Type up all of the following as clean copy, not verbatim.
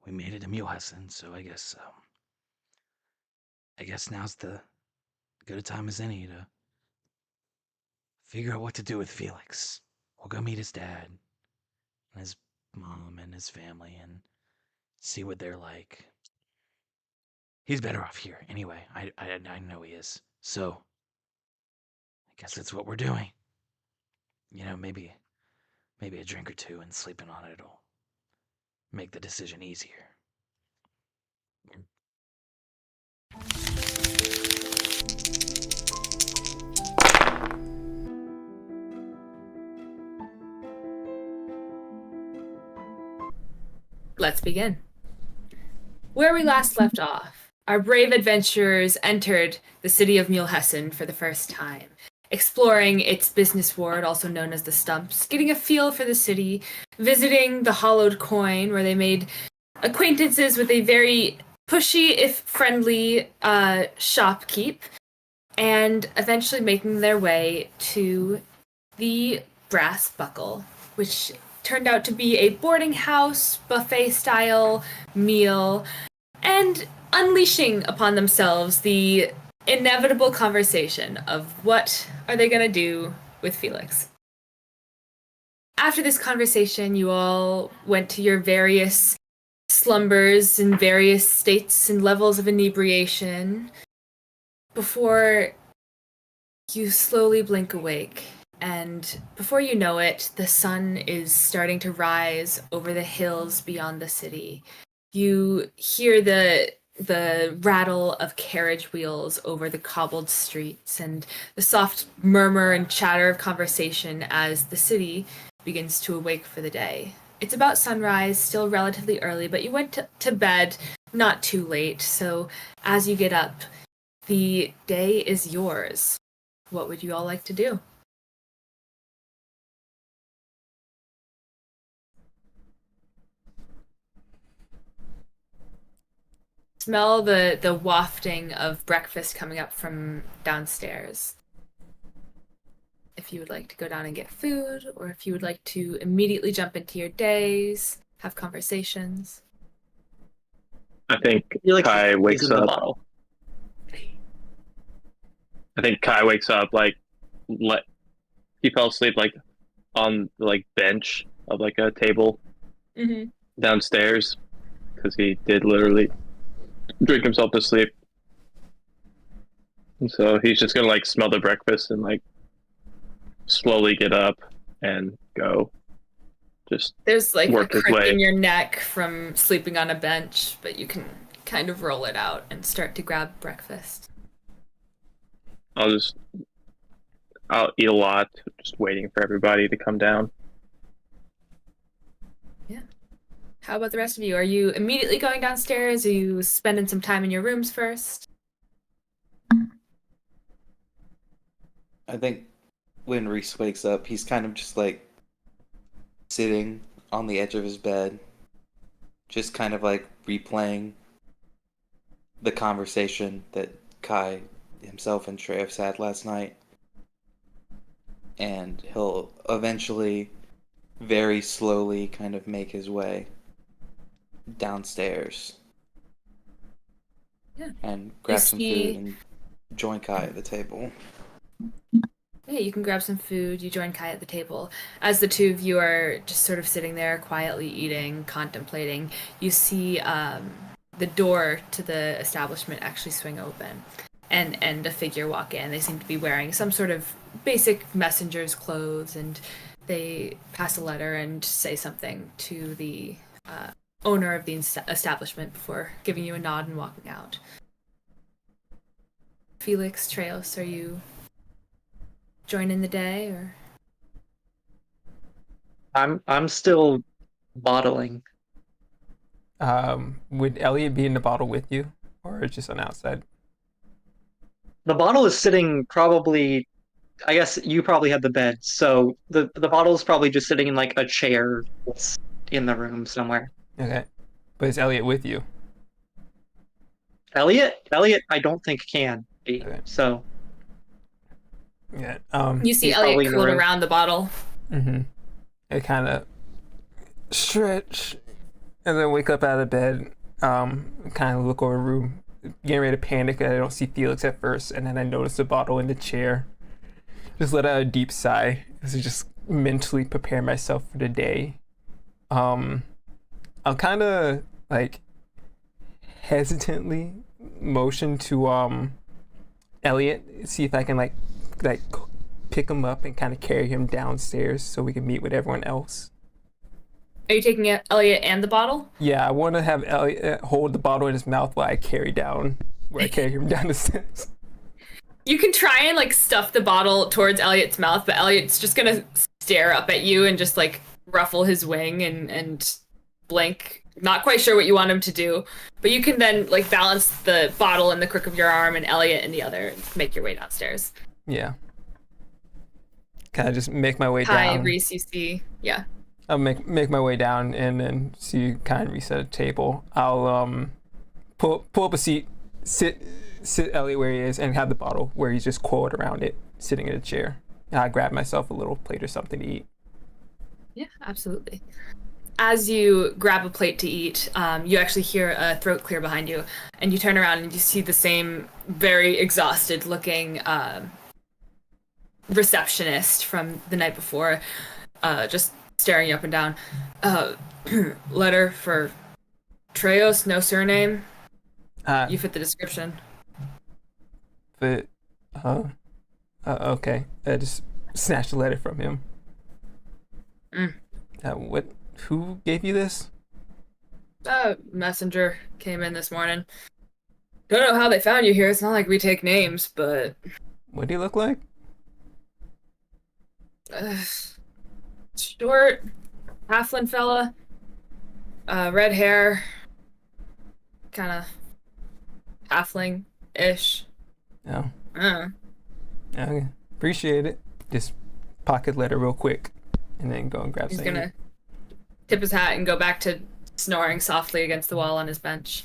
we made it to Mulehausen, so I guess now's the good a time as any to figure out what to do with Felix. We'll go meet his dad and his mom and his family and see what they're like. He's better off here anyway. I know he is. So I guess that's what we're doing. Maybe a drink or two and sleeping on it'll make the decision easier. Let's begin. Where we last left off, our brave adventurers entered the city of Mulehausen for the first time, exploring its business ward, also known as the Stumps, getting a feel for the city, visiting the Hollowed Coin, where they made acquaintances with a very pushy, if friendly, shopkeep, and eventually making their way to the Brass Buckle, which turned out to be a boarding house, buffet-style meal, and unleashing upon themselves the inevitable conversation of what are they going to do with Felix. After this conversation, you all went to your various slumbers in various states and levels of inebriation before you slowly blink awake. And before you know it, the sun is starting to rise over the hills beyond the city. You hear the rattle of carriage wheels over the cobbled streets and the soft murmur and chatter of conversation as the city begins to awake for the day. It's about sunrise, still relatively early, but you went to bed not too late, so as you get up, the day is yours. What would you all like to do? Smell the wafting of breakfast coming up from downstairs. If you would like to go down and get food, or if you would like to immediately jump into your days, have conversations. I think Kai wakes up. I think Kai wakes up he fell asleep on the bench of a table downstairs because he did literally drink himself to sleep. And so he's just gonna smell the breakfast and slowly get up and go. Just there's work a his way in your neck from sleeping on a bench, but you can kind of roll it out and start to grab breakfast. I'll eat a lot, just waiting for everybody to come down. Yeah. How about the rest of you? Are you immediately going downstairs? Are you spending some time in your rooms first? I think when Reese wakes up, he's kind of just sitting on the edge of his bed, just kind of replaying the conversation that Kai himself and Trev had last night. And he'll eventually, very slowly, kind of make his way downstairs. Yeah. And grab some food and join Kai at the table. Yeah, you can grab some food. You join Kai at the table. As the two of you are just sort of sitting there, quietly eating, contemplating, you see the door to the establishment actually swing open, and a figure walk in. They seem to be wearing some sort of basic messenger's clothes, and they pass a letter and say something to the owner of the establishment before giving you a nod and walking out. Felix, Treos, are you joining the day, or? I'm still bottling. Would Elliot be in the bottle with you, or just on outside? The bottle is sitting probably. I guess you probably have the bed, so the bottle is probably just sitting in a chair that's in the room somewhere. Okay, but is Elliot with you? Elliot, I don't think can be. Okay. So. Yeah. You see Elliot cool around the bottle. Mm-hmm. It kind of stretch As I wake up out of bed, kind of look over the room, getting ready to panic. I don't see Felix at first, and then I notice the bottle in the chair. Just let out a deep sigh as I just mentally prepare myself for the day. I'll kind of like hesitantly motion to Elliot, see if I can like pick him up and kind of carry him downstairs so we can meet with everyone else. Are you taking Elliot and the bottle? Yeah, I want to have Elliot hold the bottle in his mouth while I carry him down the stairs. You can try and like stuff the bottle towards Elliot's mouth, but Elliot's just gonna stare up at you and just like ruffle his wing and blink. Not quite sure what you want him to do, but you can then like balance the bottle in the crook of your arm and Elliot in the other and make your way downstairs. Yeah. Kind of just make my way down. Hi, Reese, you see. Yeah. I'll make my way down and then see kind of reset a table. I'll pull up a seat, sit Elliot where he is, and have the bottle where he's just coiled around it, sitting in a chair. And I grab myself a little plate or something to eat. Yeah, absolutely. As you grab a plate to eat, you actually hear a throat clear behind you, and you turn around and you see the same very exhausted looking receptionist from the night before, just staring you up and down. Letter for Treos, no surname. You fit the description. But, okay. I just snatched the letter from him. Who gave you this? Messenger came in this morning. Don't know how they found you here. It's not like we take names, but... What do you look like? Short, halfling fella, red hair, kind of halfling-ish. Oh. Okay. Appreciate it. Just pocket letter real quick, and then go and grab something. He's gonna tip his hat and go back to snoring softly against the wall on his bench.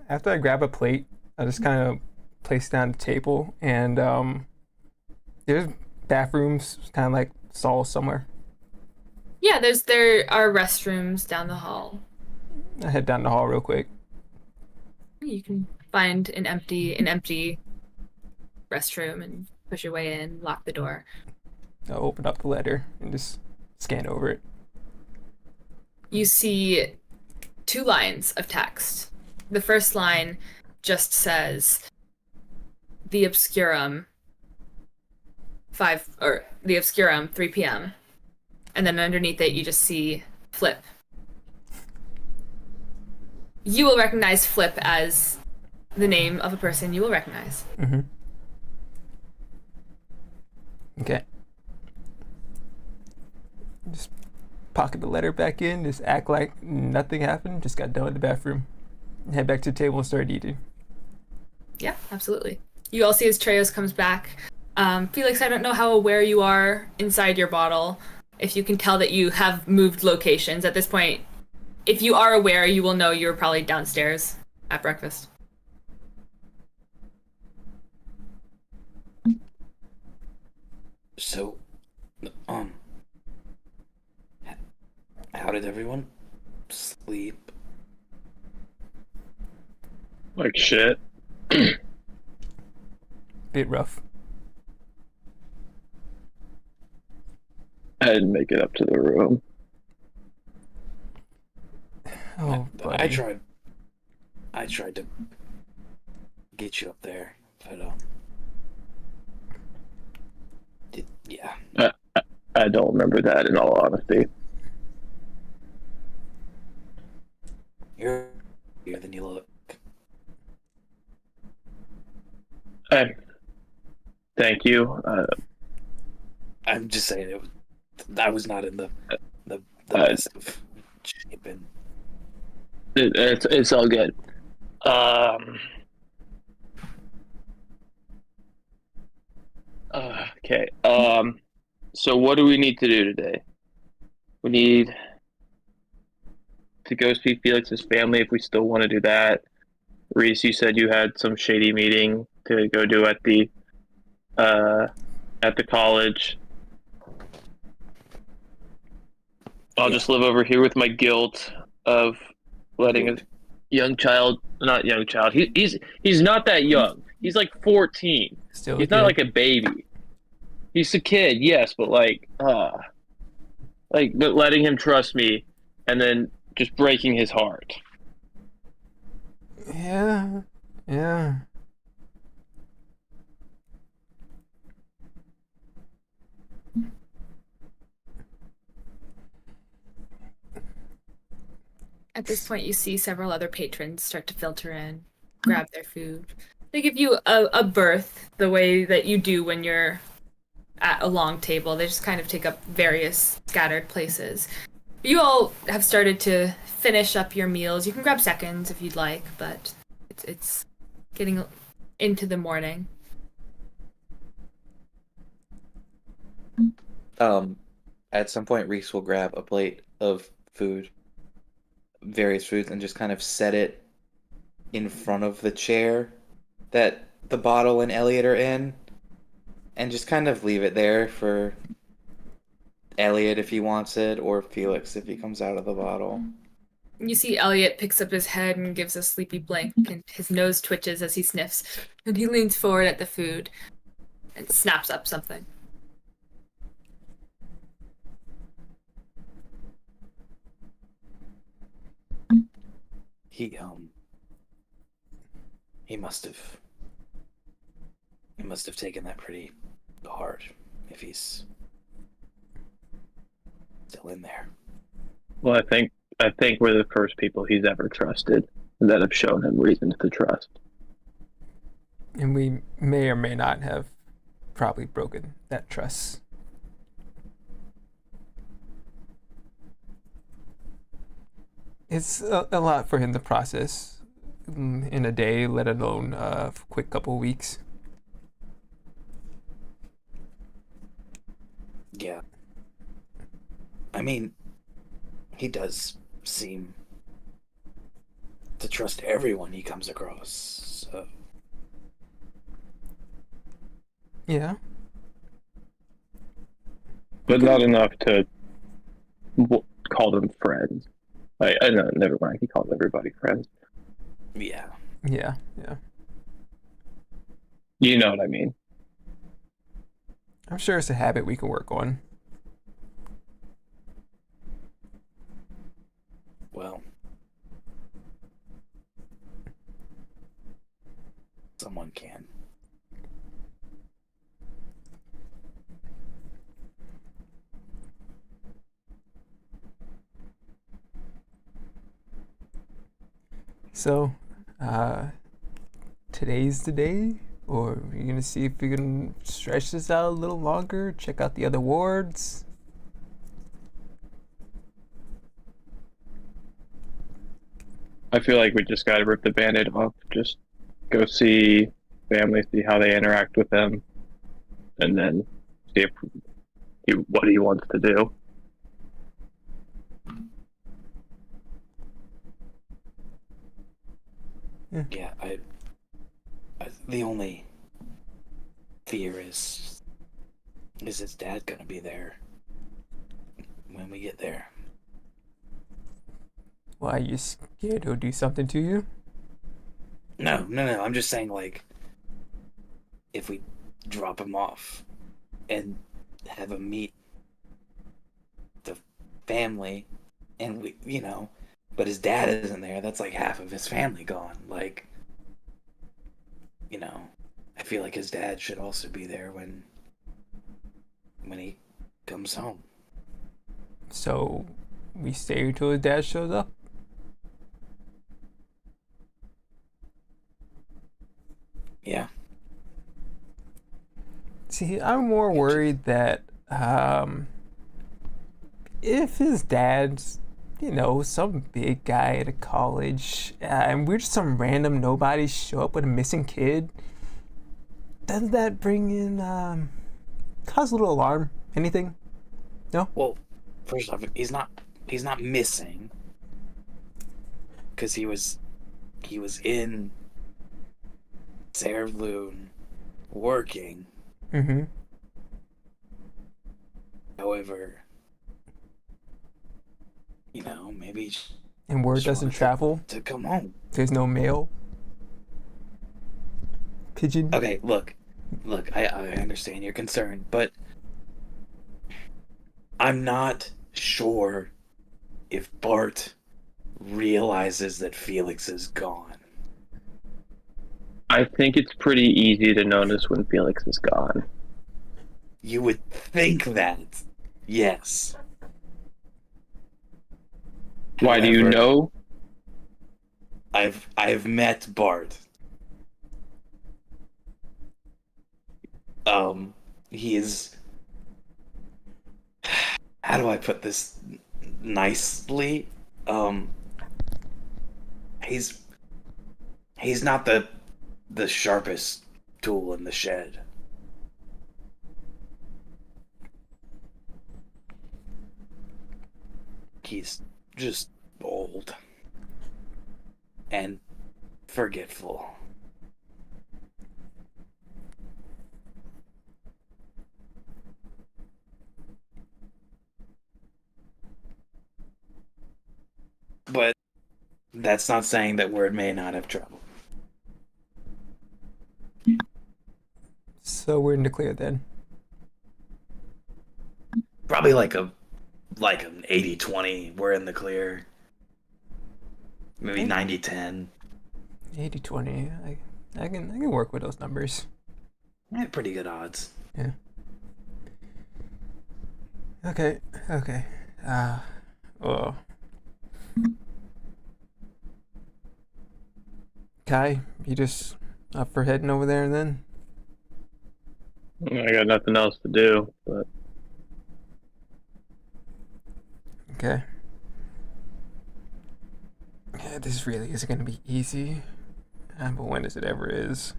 After I grab a plate, I just kind of place it down the table, and there's bathrooms kind of like stalls somewhere. Yeah, there are restrooms down the hall. I head down the hall real quick. You can find an empty restroom and push your way in, lock the door. I'll open up the letter and just scan over it. You see 2 lines of text. The first line just says the Obscurum 3 p.m. And then underneath it you just see Flip. You will recognize Flip as the name of a person you will recognize. Mm-hmm. Okay. Just pocket the letter back in, just act like nothing happened, just got done with the bathroom. Head back to the table and start eating. Yeah, absolutely. You all see as Treos comes back. Felix, I don't know how aware you are inside your bottle. If you can tell that you have moved locations at this point. If you are aware, you will know you're probably downstairs at breakfast. So, how did everyone sleep? Like shit. Bit rough. I didn't make it up to the room. Oh, buddy. I tried to get you up there, but yeah. I don't remember that, in all honesty. You're bigger than you look. Thank you. I'm just saying I was not in the best of shape. And it's all good. Okay. So what do we need to do today? We need to go see Felix's family if we still want to do that. Reese, you said you had some shady meeting to go do at the college. I'll just live over here with my guilt of letting a not young child. He's not that young. He's like 14. Still He's not like a baby. He's a kid, yes, but but letting him trust me and then just breaking his heart. Yeah. At this point, you see several other patrons start to filter in, grab their food. They give you a berth the way that you do when you're at a long table. They just kind of take up various scattered places. You all have started to finish up your meals. You can grab seconds if you'd like, but it's getting into the morning. At some point, Reese will grab a plate of food, various foods, and just kind of set it in front of the chair that the bottle and Elliot are in, and just kind of leave it there for Elliot if he wants it, or Felix if he comes out of the bottle. You see Elliot picks up his head and gives a sleepy blink, and his nose twitches as he sniffs, and he leans forward at the food and snaps up something. He must have taken that pretty hard if he's still in there. Well, I think we're the first people he's ever trusted that have shown him reasons to trust. And we may or may not have probably broken that trust. It's a lot for him to process in a day, let alone a quick couple weeks. Yeah. I mean, he does seem to trust everyone he comes across, so... Yeah. But not enough to call them friends. I know, never mind. He calls everybody friends. Yeah. Yeah. You know what I mean. I'm sure it's a habit we can work on. Well, someone can. So, today's the day? Or are you gonna see if we can stretch this out a little longer? Check out the other wards? I feel like we just gotta rip the band-aid off. Just go see family, see how they interact with them, and then see what he wants to do. Yeah, I the only fear is his dad gonna be there when we get there? Why, you scared he'll do something to you? No. I'm just saying, like, if we drop him off and have him meet the family, and we, but his dad isn't there, that's like half of his family gone. Like, I feel like his dad should also be there when he comes home. So, we stay until his dad shows up? Yeah. See, I'm more worried that if his dad's, some big guy at a college, and we're just some random nobody show up with a missing kid, doesn't that bring in, cause a little alarm? Anything? No? Well, first off, he's not missing. because he was in Servloon working. Mm-hmm. However, maybe And word just doesn't wanted travel. to come home. There's no mail. Pigeon. Okay, look, I understand your concern, but I'm not sure if Bart realizes that Felix is gone. I think it's pretty easy to notice when Felix is gone. You would think that, yes. Why do you However, know? I've met Bart. He is. How do I put this nicely? He's not the sharpest tool in the shed. He's just old and forgetful. But that's not saying that word may not have traveled. So we're in the clear then. Probably like an 80-20. We're in the clear. Maybe 90-10. 80-20. I can work with those numbers. Yeah, pretty good odds. Yeah. Okay. Oh. Kai, you just up for heading over there then? I got nothing else to do, but Okay. Yeah, this really isn't gonna be easy. But when is it ever is?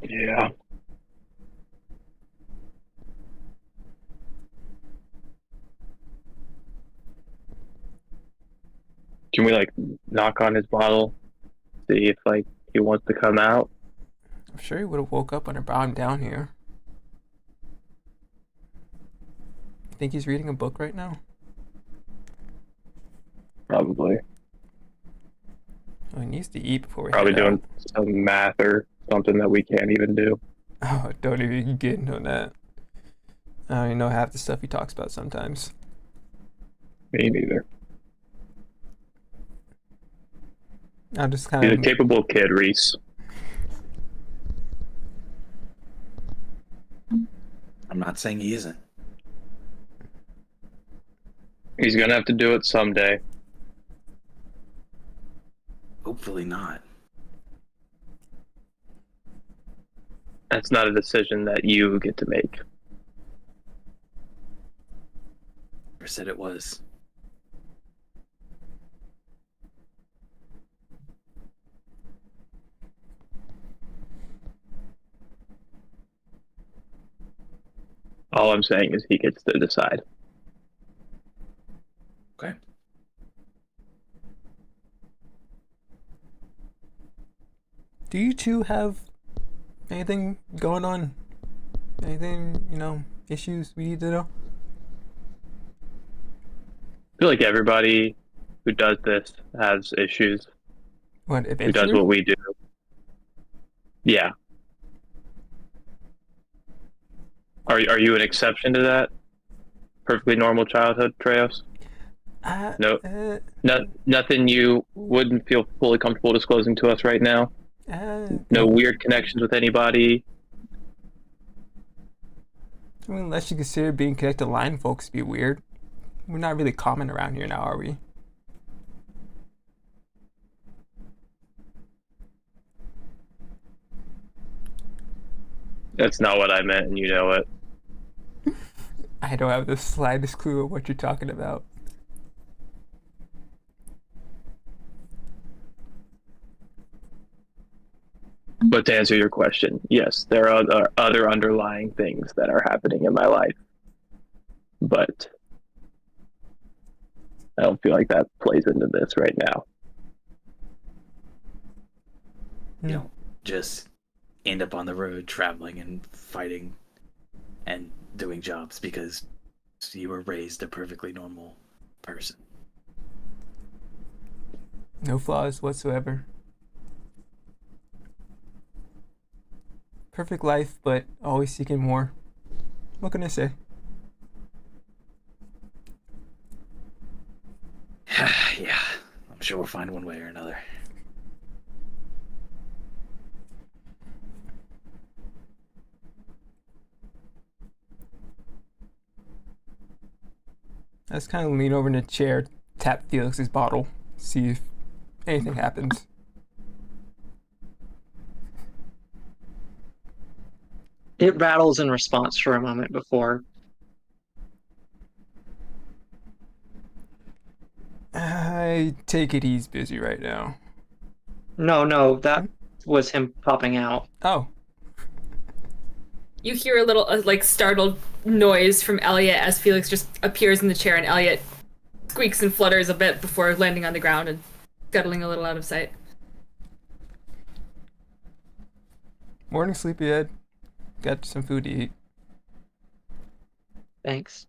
yeah. Can we knock on his bottle, see if he wants to come out? I'm sure he would have woke up when I brought him down here. You think he's reading a book right now? Probably. Oh, he needs to eat before we Probably head doing out. some math or something that we can't even do. Oh, don't even get into that. I don't even know half the stuff he talks about sometimes. Me neither. I'll just kind He's a of... capable kid, Reese. I'm not saying he isn't. He's gonna have to do it someday. Hopefully not. That's not a decision that you get to make. Never said it was. All I'm saying is he gets to decide. Okay. Do you two have anything going on? Anything, issues we need to know? I feel like everybody who does this has issues. What, Who adventure? does what we do. Yeah. Are you an exception to that? Perfectly normal childhood, Treos? No. Nothing you wouldn't feel fully comfortable disclosing to us right now? No weird connections with anybody? I mean, unless you consider being connected to line folks to be weird. We're not really common around here now, are we? That's not what I meant, and you know it. I don't have the slightest clue of what you're talking about. But to answer your question, yes, there are other underlying things that are happening in my life. But I don't feel like that plays into this right now. You don't just end up on the road traveling and fighting and doing jobs because you were raised a perfectly normal person. No flaws whatsoever. Perfect life, but always seeking more. What can I say? Yeah, I'm sure we'll find one way or another. I just kind of lean over in a chair, tap Felix's bottle, see if anything happens. It rattles in response for a moment before. I take it he's busy right now. No, that was him popping out. Oh. You hear a little startled noise from Elliot as Felix just appears in the chair, and Elliot squeaks and flutters a bit before landing on the ground and scuttling a little out of sight. Morning, sleepyhead. Got some food to eat. Thanks.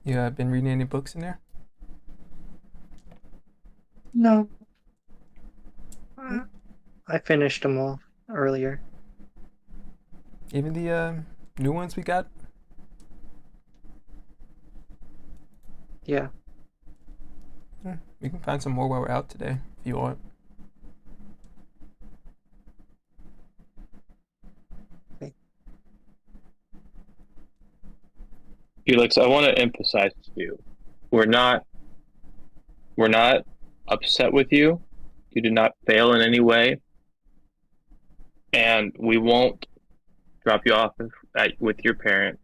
You been reading any books in there? No. I finished them all earlier. Even the new ones we got? Yeah. We can find some more while we're out today, if you want. Felix, I want to emphasize to you, we're not upset with you. You did not fail in any way, and we won't drop you off with your parent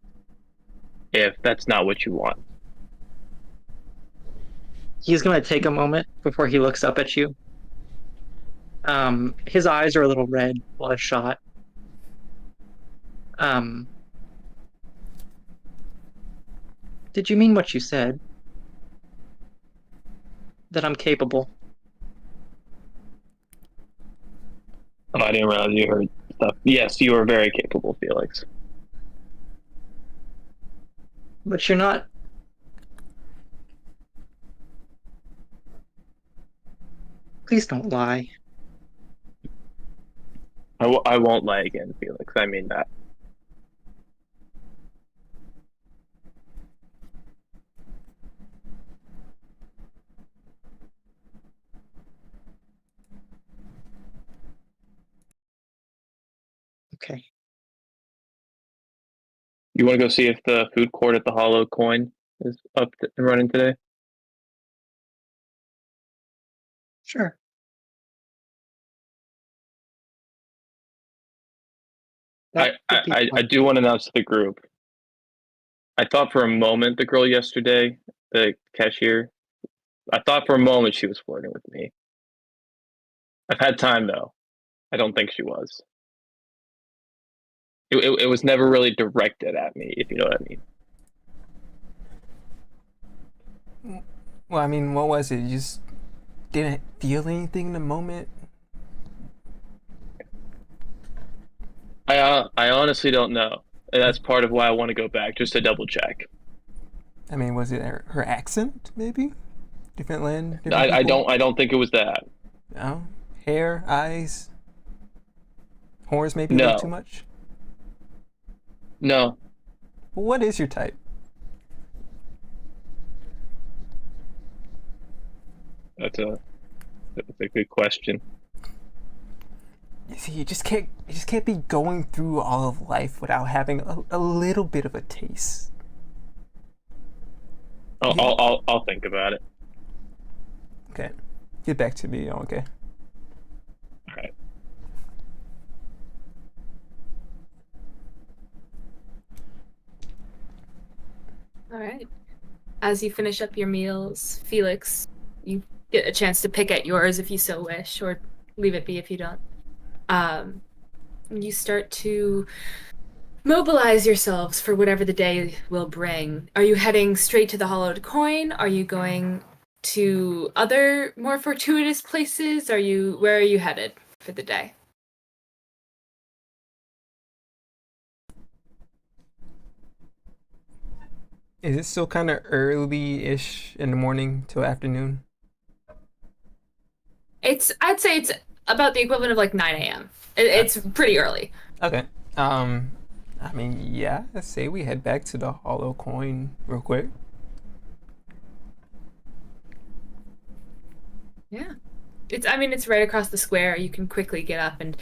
if that's not what you want. He's going to take a moment before he looks up at you. His eyes are a little red, bloodshot. Did you mean what you said? That I'm capable? Oh, I didn't realize you heard stuff. Yes, you are very capable, Felix. But you're not... Please don't lie. I won't lie again, Felix. I mean that. Okay. You want to go see if the food court at the Hollow Coin is up and running today? Sure. I do want to announce to the group. I thought for a moment the girl yesterday, the cashier, I thought for a moment she was flirting with me. I've had time though. I don't think she was. It was never really directed at me, if you know what I mean. Well, I mean, what was it? You just didn't feel anything in the moment? I honestly don't know. And that's part of why I want to go back, just to double check. I mean, was it her accent, maybe? Different land? Different I people? don't think it was that. No? Hair, eyes, horns maybe No. a little too much? No. Well, what is your type? That's a good question. You see, you just can't be going through all of life without having a little bit of a taste. I'll think about it. Okay. Get back to me, okay? All right. All right. As you finish up your meals, Felix, you get a chance to pick at yours if you so wish, or leave it be if you don't. You start to mobilize yourselves for whatever the day will bring. Are you heading straight to the hollowed coin? Are you going to other more fortuitous places? Where are you headed for the day? Is it still kind of early-ish in the morning till afternoon? I'd say it's about the equivalent of like 9 a.m. It's pretty early. Okay. I mean, yeah, let's say we head back to the hollow coin real quick. Yeah. It's right across the square. You can quickly get up, and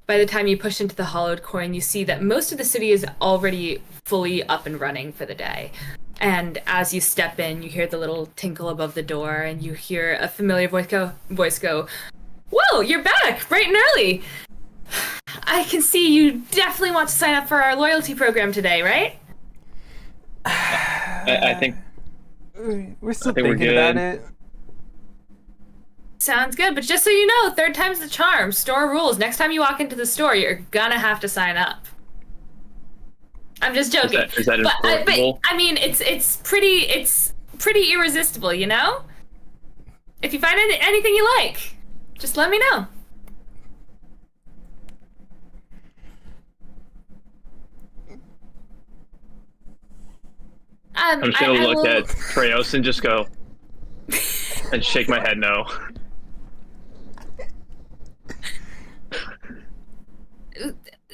by the time you push into the hollowed coin, you see that most of the city is already fully up and running for the day. And as you step in, you hear the little tinkle above the door, and you hear a familiar voice go, "Whoa, you're back, bright and early! I can see you definitely want to sign up for our loyalty program today, right?" I think We're still I think we're thinking about good. it. Sounds good, but just so you know, third time's the charm. Store rules. Next time you walk into the store, you're gonna have to sign up. I'm just joking. Is that but enforceable? I mean, it's pretty irresistible, you know? If you find anything you like, just let me know. I'm just gonna I look will... at Treos and just go and shake my head no.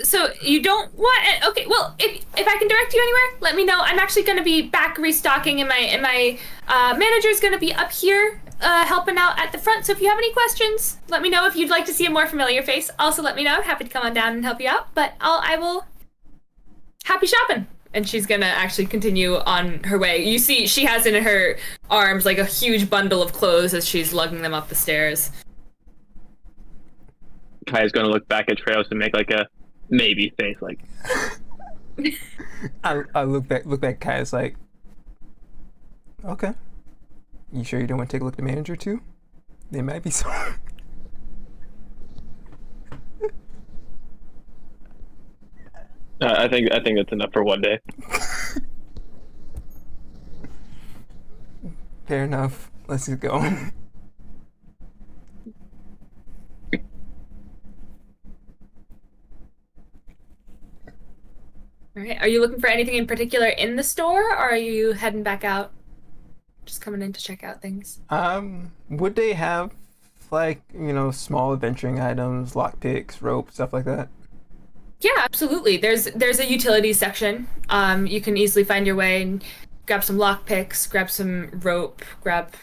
So you don't want it? Okay, well, if I can direct you anywhere, let me know. I'm actually going to be back restocking, and my manager's going to be up here helping out at the front. So if you have any questions, let me know. If you'd like to see a more familiar face, also let me know. I'm happy to come on down and help you out. But I will. Happy shopping. And she's gonna actually continue on her way. You see, she has in her arms like a huge bundle of clothes as she's lugging them up the stairs. Kaya's gonna look back at Treos and make like a maybe face, like. I look back. Kaya's like, okay. You sure you don't want to take a look at the manager too? They might be so. I think that's enough for one day. Fair enough. Let's just go. All right. Are you looking for anything in particular in the store, or are you heading back out? Just coming in to check out things. Would they have like, small adventuring items, lockpicks, rope, stuff like that? Yeah, absolutely. There's a utilities section. You can easily find your way and grab some lockpicks, grab some rope, grab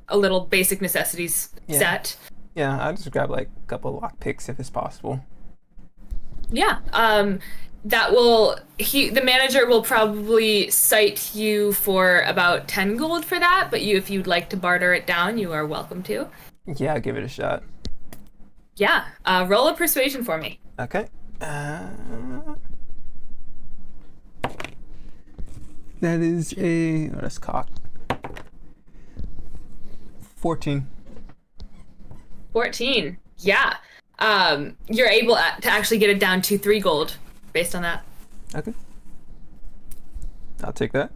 a little basic necessities set. Yeah, I'll just grab like a couple lockpicks if it's possible. Yeah. The manager will probably cite you for about 10 gold for that, but if you'd like to barter it down, you are welcome to. Yeah, I'll give it a shot. Yeah. Roll a persuasion for me. Okay. That is that's cocked. 14. 14. Yeah. You're able to actually get it down to 3 gold based on that. Okay. I'll take that.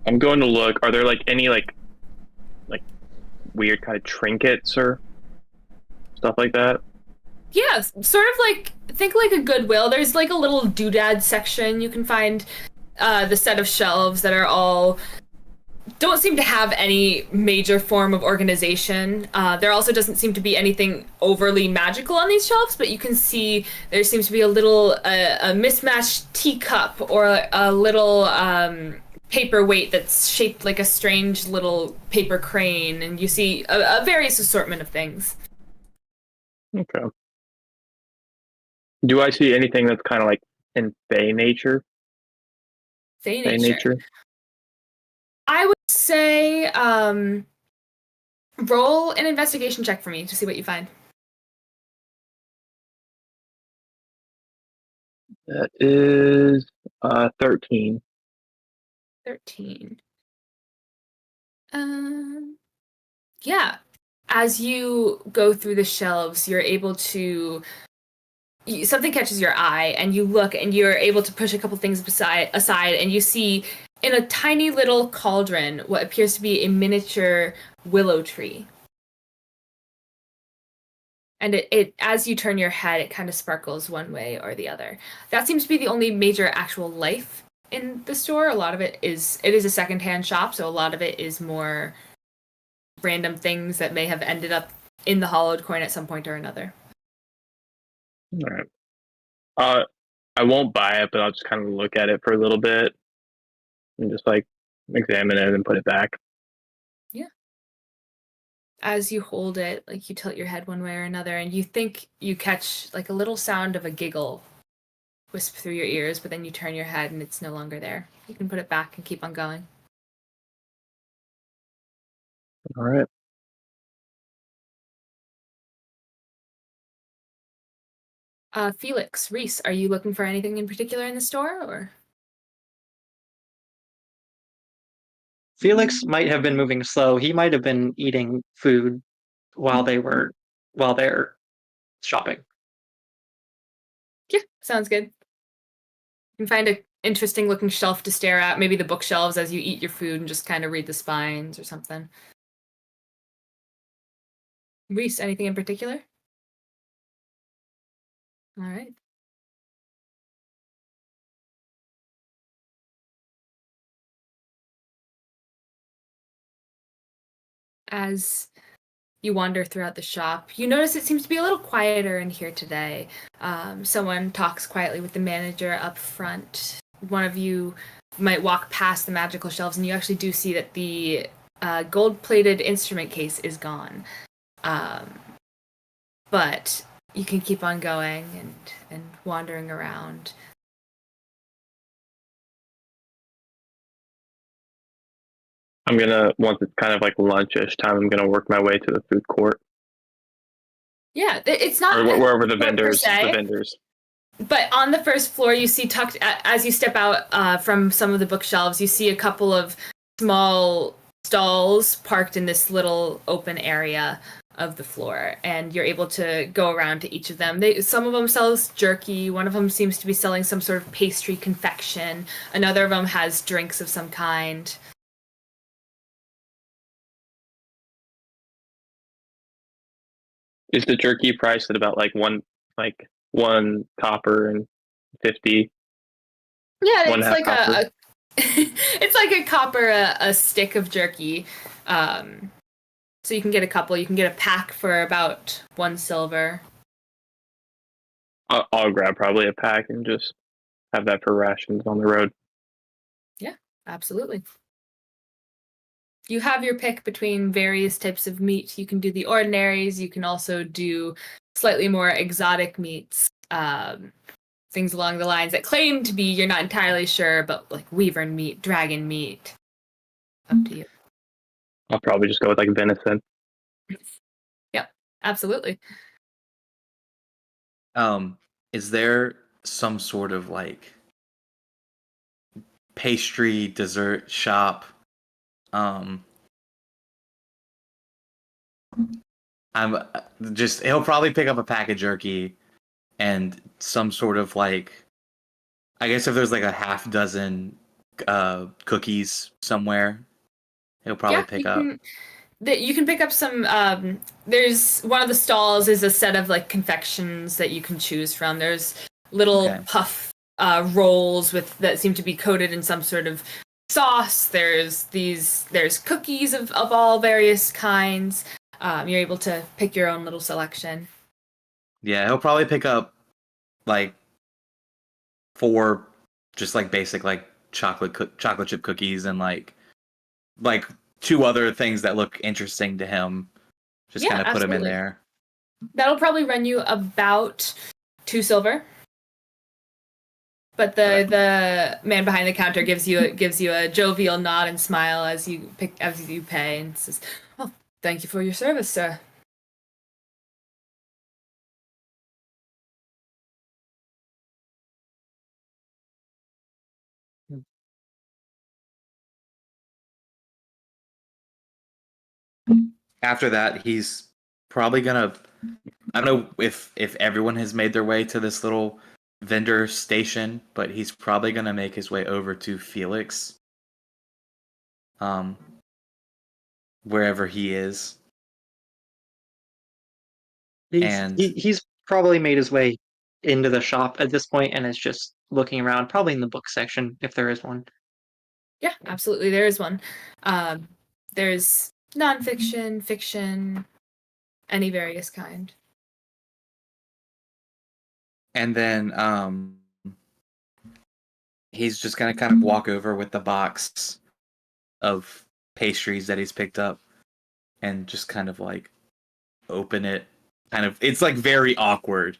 I'm going to look. Are there like any like weird kind of trinkets or stuff like that? Yeah, sort of like, think like a Goodwill. There's like a little doodad section. You can find the set of shelves that are all don't seem to have any major form of organization. There also doesn't seem to be anything overly magical on these shelves, but you can see there seems to be a little a mismatched teacup or a little paperweight that's shaped like a strange little paper crane, and you see a various assortment of things. Okay. Do I see anything that's kind of like in Fey nature? Fey Fey nature. I would say roll an investigation check for me to see what you find. That is 13. 13. Yeah. as you go through the shelves, you're able to something catches your eye and you look and you're able to push a couple things aside and you see in a tiny little cauldron what appears to be a miniature willow tree. And it as you turn your head, it kind of sparkles one way or the other. That seems to be the only major actual life in the store. A lot of it is a secondhand shop, so a lot of it is more random things that may have ended up in the hollowed coin at some point or another. All right. I won't buy it, but I'll just kind of look at it for a little bit and just like examine it and put it back. Yeah. As you hold it, like you tilt your head one way or another, and you think you catch like a little sound of a giggle wisp through your ears, but then you turn your head and it's no longer there. You can put it back and keep on going. All right. Felix, Reese, are you looking for anything in particular in the store, or? Felix might have been moving slow. He might have been eating food while they're shopping. Yeah, sounds good. You can find an interesting looking shelf to stare at, maybe the bookshelves as you eat your food and just kind of read the spines or something. Reese, anything in particular? All right. As you wander throughout the shop, you notice it seems to be a little quieter in here today. Someone talks quietly with the manager up front. One of you might walk past the magical shelves, and you actually do see that the gold-plated instrument case is gone. But you can keep on going and wandering around. I'm gonna once it's kind of like lunchish time. I'm gonna work my way to the food court Yeah, it's not or wherever the per se. vendors. But on the first floor, you see tucked as you step out from some of the bookshelves, you see a couple of small stalls parked in this little open area of the floor, and you're able to go around to each of them. Some of them sells jerky. One of them seems to be selling some sort of pastry confection. Another of them has drinks of some kind. Is the jerky priced at about like one copper and 50? Yeah, One it's half like copper. a it's like a copper a stick of jerky. So you can get a couple. You can get a pack for about 1 silver. I'll grab probably a pack and just have that for rations on the road. Yeah, absolutely. You have your pick between various types of meat. You can do the ordinaries. You can also do slightly more exotic meats. Things along the lines that claim to be, you're not entirely sure, but like wyvern meat, dragon meat. Up to you. I'll probably just go with like venison. Yep, absolutely. Is there some sort of like pastry dessert shop? I'm just he'll probably pick up a pack of jerky and some sort of like, I guess if there's like a half dozen cookies somewhere, he'll probably pick up. You can pick up some. There's one of the stalls is a set of like confections that you can choose from. There's little puff rolls that seem to be coated in some sort of sauce. There's cookies of all various kinds. You're able to pick your own little selection. Yeah, he'll probably pick up like 4 just like basic like chocolate chip cookies and like 2 other things that look interesting to him. Just kind of put them in there. That'll probably run you about 2 silver. But the man behind the counter gives you a jovial nod and smile as you pay and says, "Oh, thank you for your service, sir." after that, he's probably gonna. I don't know if everyone has made their way to this little vendor station, but he's probably gonna make his way over to Felix, um, wherever he is, and He's probably made his way into the shop at this point and is just looking around, probably in the book section if there is one. Yeah, absolutely. There is one. There's nonfiction, fiction, any various kind. and then he's just gonna kind of walk over with the box of pastries that he's picked up, and just kind of like open it. It's like very awkward.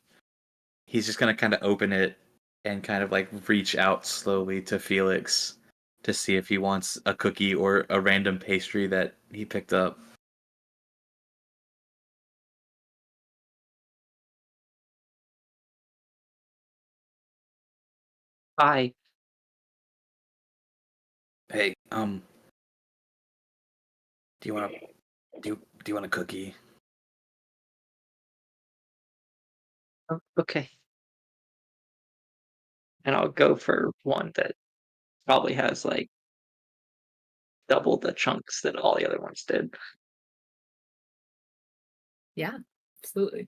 He's just gonna kind of open it and kind of like reach out slowly to Felix to see if he wants a cookie or a random pastry that he picked up. Hi. Hey, do you want do you want a cookie? Oh, okay. And I'll go for one that probably has like double the chunks that all the other ones did. Yeah, absolutely.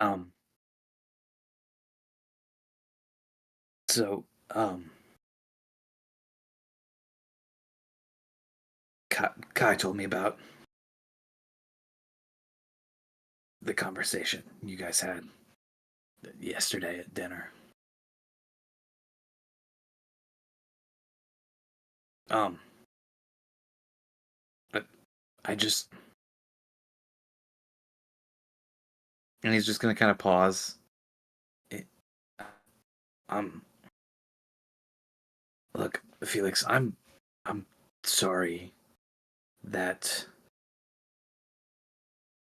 Um. So, Kai told me about the conversation you guys had yesterday at dinner. But I just And he's just gonna kind of pause. um look, Felix, I'm sorry that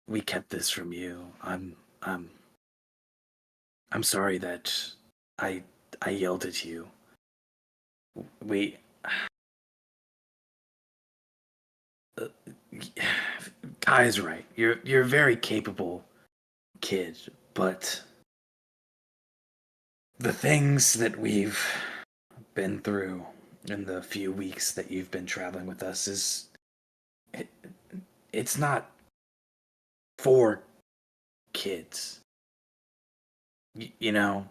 we kept this from you. I'm sorry that I I yelled at you. We uh, Kai's right. You're a very capable kid, but the things that we've been through in the few weeks that you've been traveling with us it, it's not for kids. You know,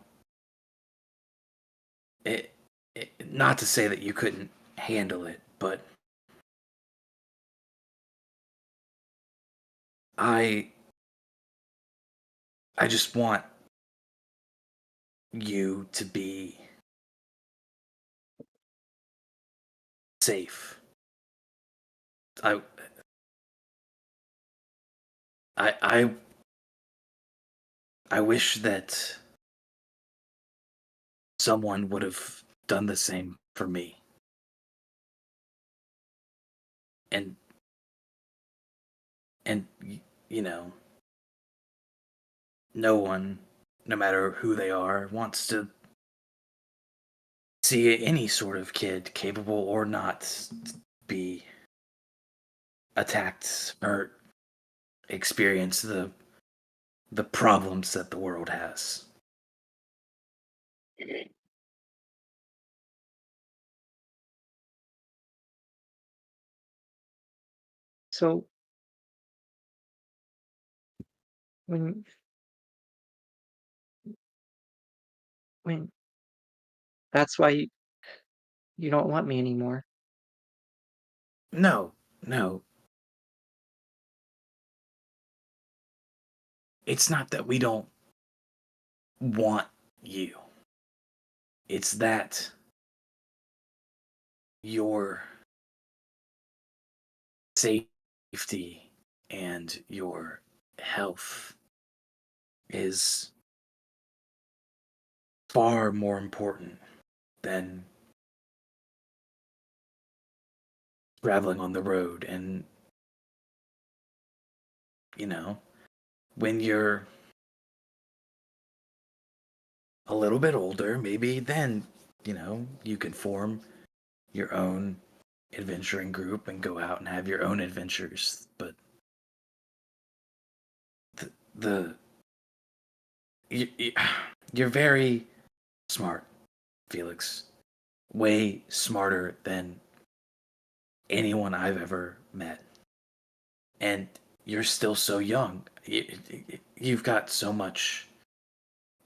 not to say that you couldn't handle it, but I I just want you to be safe. I I I I wish that someone would have done the same for me. And and you know, no one, no matter who they are, wants to see any sort of kid, capable or not, be attacked or experience the problems that the world has. So when when that's why you don't want me anymore. No, no. It's not that we don't want you. It's that your safety and your health is far more important than traveling on the road. And, you know, when you're a little bit older, maybe then, you can form your own adventuring group and go out and have your own adventures, but the you're very smart, Felix. Way smarter than anyone I've ever met. And you're still so young. You've got so much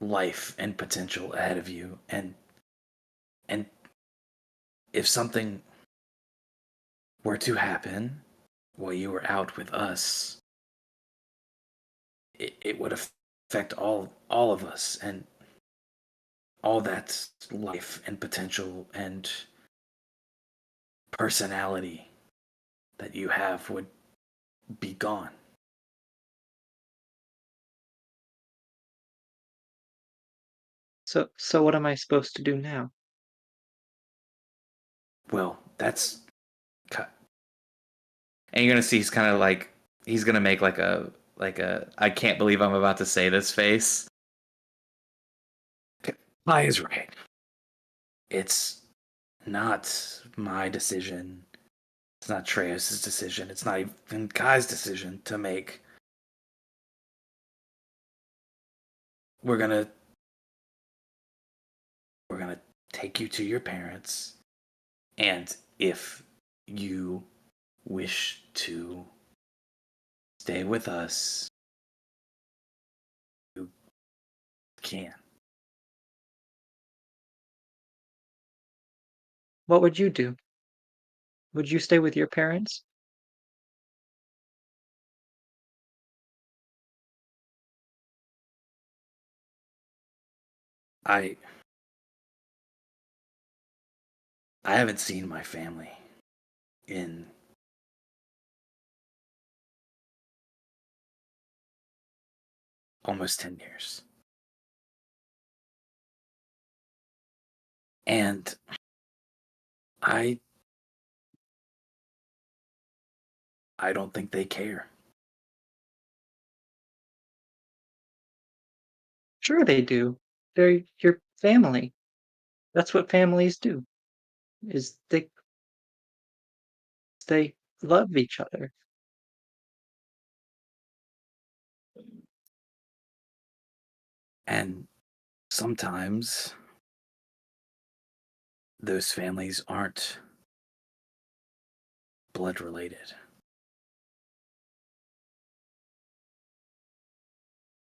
life and potential ahead of you, and if something were to happen while you were out with us, it would affect all of us, and all that life and potential and personality that you have would be gone. So what am I supposed to do now? Well, that's And you're gonna see he's kind of like he's gonna make like a I can't believe I'm about to say this face. Kai is right. It's not my decision. It's not Treos' decision. It's not even Kai's decision to make. We're gonna take you to your parents, and if you wish to stay with us, you can. What would you do? Would you stay with your parents? I haven't seen my family in almost 10 years. And I don't think they care. Sure they do. They're your family. That's what families do. Is they love each other. And sometimes those families aren't blood related.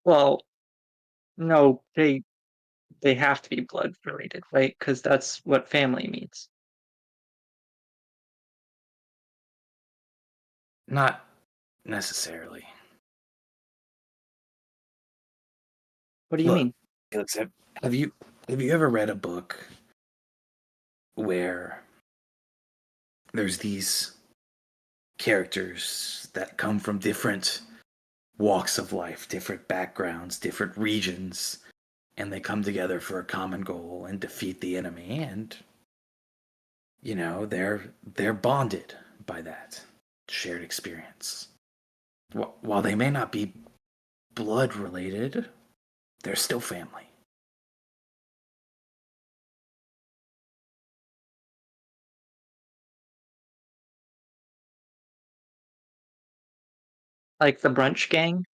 Well, no, they have to be blood related, right? Because that's what family means. Not necessarily. What do you Look, mean? Felix, have you ever read a book where there's these characters that come from different walks of life, different backgrounds, different regions, and they come together for a common goal and defeat the enemy, and they're bonded by that shared experience. While they may not be blood related, they're still family. Like the brunch gang?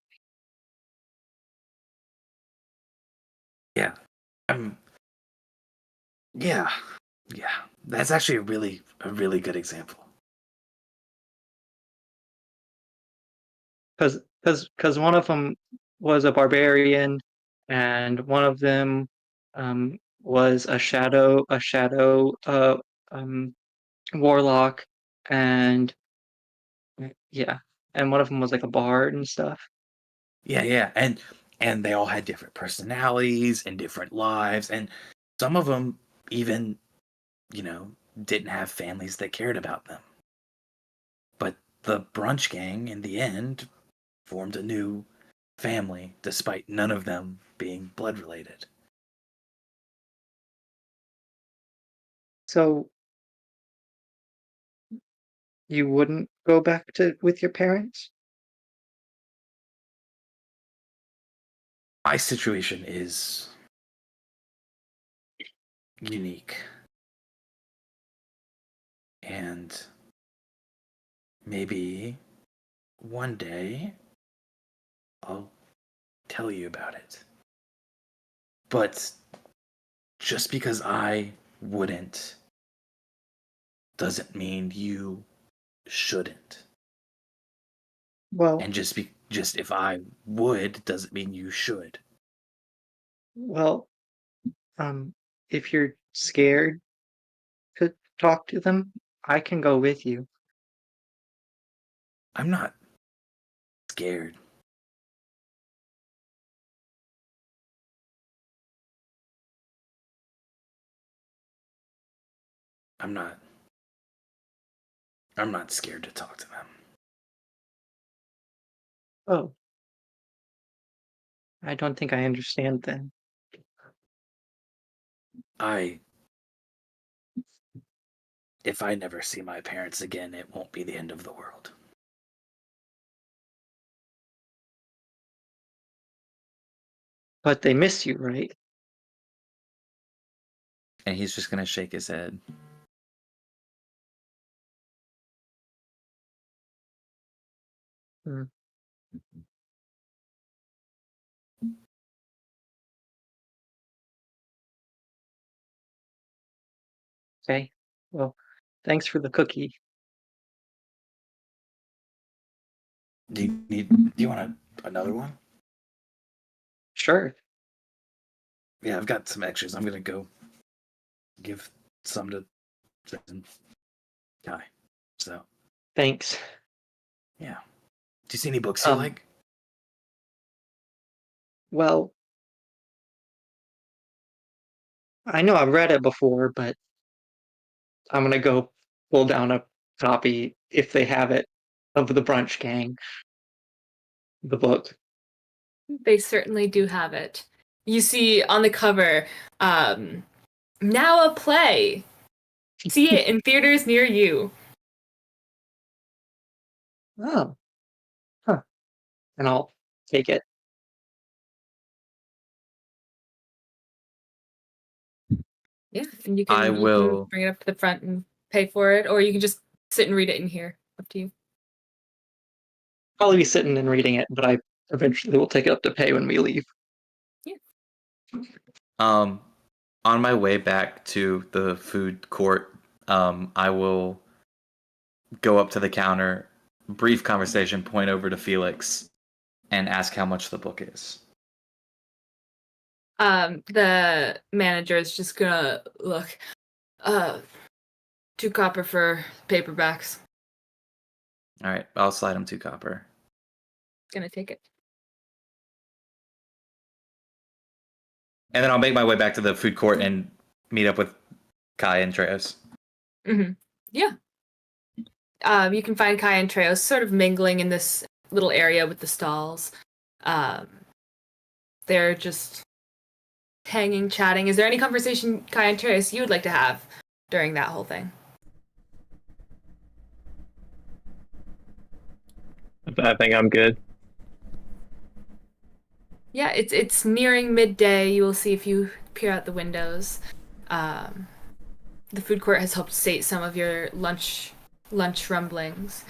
Yeah. Yeah. Yeah. That's actually a really good example. Because one of them was a barbarian, and one of them was a shadow warlock, and yeah, and one of them was like a bard and stuff. Yeah. And they all had different personalities and different lives, and some of them even, didn't have families that cared about them. But the brunch gang in the end formed a new family despite none of them being blood related. So you wouldn't go back to with your parents? My situation is unique. And maybe one day I'll tell you about it. But just because I wouldn't doesn't mean you shouldn't. Well, And just if I would doesn't mean you should. well, if you're scared to talk to them, I can go with you. I'm not scared. I'm not scared to talk to them. Oh, I don't think I understand then. If I never see my parents again, it won't be the end of the world. But they miss you, right? And he's just gonna shake his head. Hmm. Okay. Well, thanks for the cookie. Do you want another one? Sure. Yeah, I've got some extras. I'm gonna go give some to Kai. So Thanks. yeah. Do you see any books you like? Well, I know I've read it before, but I'm gonna go pull down a copy if they have it of the Brunch Gang, the book. They certainly do have it. You see on the cover, now a play. See it in theaters near you. Oh, huh. And I'll take it. Yeah, and you I can will. bring it up to the front and pay for it, or you can just sit and read it in here. Up to you. Probably be sitting and reading it, but I eventually will take it up to pay when we leave. On my way back to the food court, I will go up to the counter, brief conversation, point over to Felix, and ask how much the book is. The manager is just gonna look. 2 copper for paperbacks. All right, I'll slide him 2 copper. Gonna take it. And then I'll make my way back to the food court and meet up with Kai and Treos. Mm-hmm. Yeah. You can find Kai and Treos sort of mingling in this little area with the stalls. They're just hanging, chatting. Is there any conversation, Kai and Treos, you would like to have during that whole thing? I think I'm good. Yeah, it's nearing midday. You will see if you peer out the windows. The food court has helped sate some of your lunch rumblings,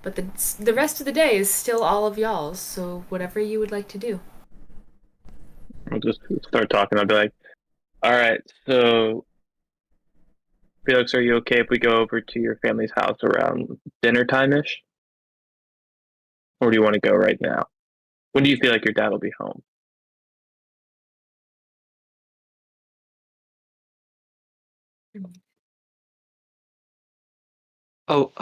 but the rest of the day is still all of y'all's. So whatever you would like to do. I'll just start talking. I'll be like, all right, so Felix, are you okay if we go over to your family's house around dinner time-ish? Or do you want to go right now? When do you feel like your dad will be home? Well,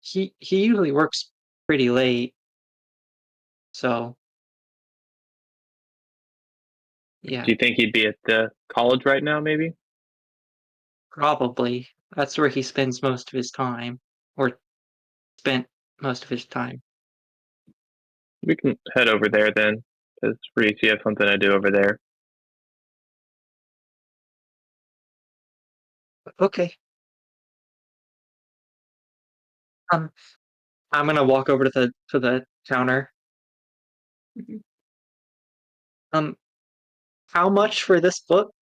he usually works pretty late, so yeah, Do you think he'd be at the college right now, maybe? probably. That's where he spends most of his time, or spent most of his time. We can head over there then, because Reese, you have something to do over there. Okay. I'm gonna walk over to the counter. Mhm. How much for this book?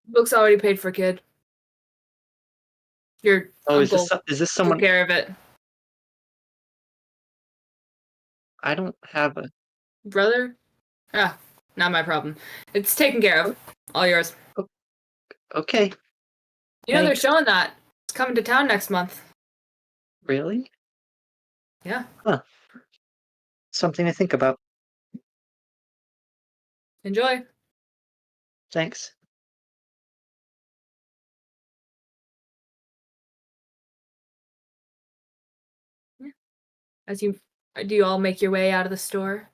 Book's already paid for, kid. Your Oh, uncle is this took someone? care of it. I don't have a. Brother? Ah, not my problem. It's taken care of. All yours. Okay, You know they're thanks. showing that. It's coming to town next month. Really? Yeah. Huh. Something to think about. Enjoy. Thanks. As you do, you all make your way out of the store?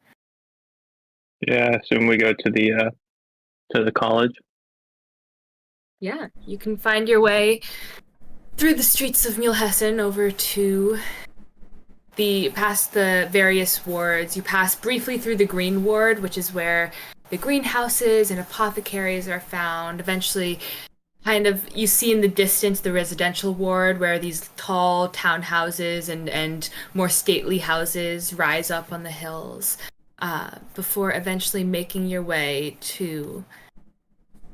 Yeah, I assume we go to the college. Yeah, you can find your way through the streets of Mulhessen over to past the various wards. You pass briefly through the green ward, which is where the greenhouses and apothecaries are found. Eventually, kind of, you see in the distance the residential ward where these tall townhouses and more stately houses rise up on the hills, before eventually making your way to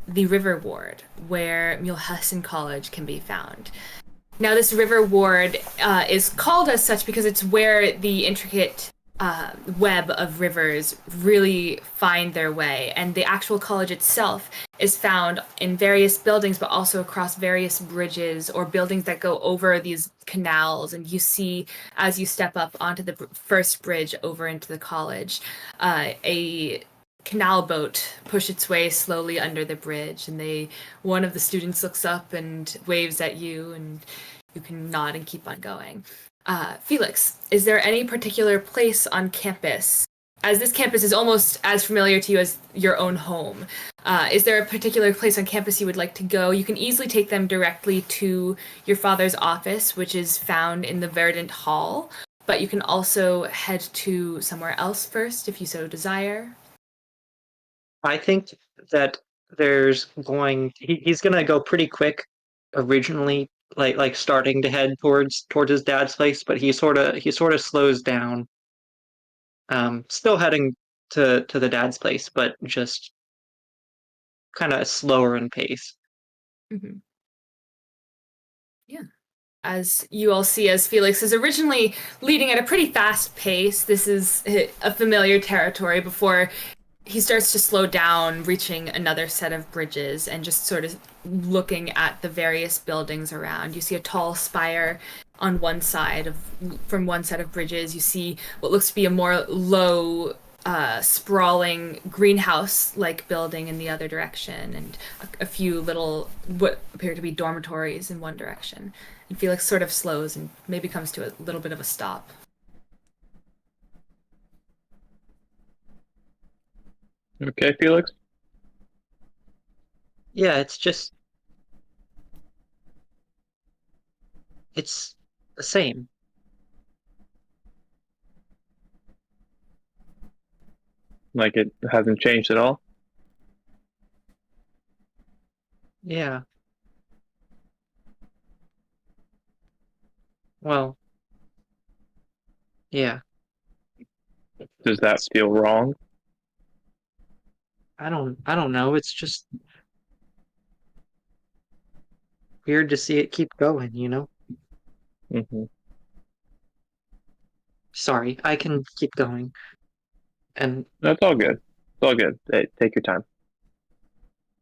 the river ward where Mulhessen College can be found. Now, this river ward is called as such because it's where the intricate web of rivers really find their way. And the actual college itself is found in various buildings, but also across various bridges or buildings that go over these canals. And you see, as you step up onto the first bridge over into the college, a canal boat push its way slowly under the bridge, and one of the students looks up and waves at you, and you can nod and keep on going. Felix, is there any particular place on campus, as this campus is almost as familiar to you as your own home, is there a particular place on campus you would like to go? You can easily take them directly to your father's office, which is found in the Verdant Hall, but you can also head to somewhere else first if you so desire. I think that he's gonna go pretty quick originally, like starting to head towards his dad's place, but he sort of slows down. Still heading to the dad's place, but just kind of slower in pace. Mm-hmm. Yeah. As you all see, as Felix is originally leading at a pretty fast pace, this is a familiar territory before he starts to slow down, reaching another set of bridges and just sort of looking at the various buildings around. You see a tall spire on one side from one set of bridges. You see what looks to be a more low, sprawling greenhouse-like building in the other direction, and a few little what appear to be dormitories in one direction. And Felix sort of slows and maybe comes to a little bit of a stop. Okay, Felix. Yeah, it's the same. Like it hasn't changed at all. Yeah. Well, yeah. Does that feel wrong? I don't know. It's just weird to see it keep going, you know? Mm-hmm. Sorry, I can keep going. And That's all good. It's all good. Hey, take your time.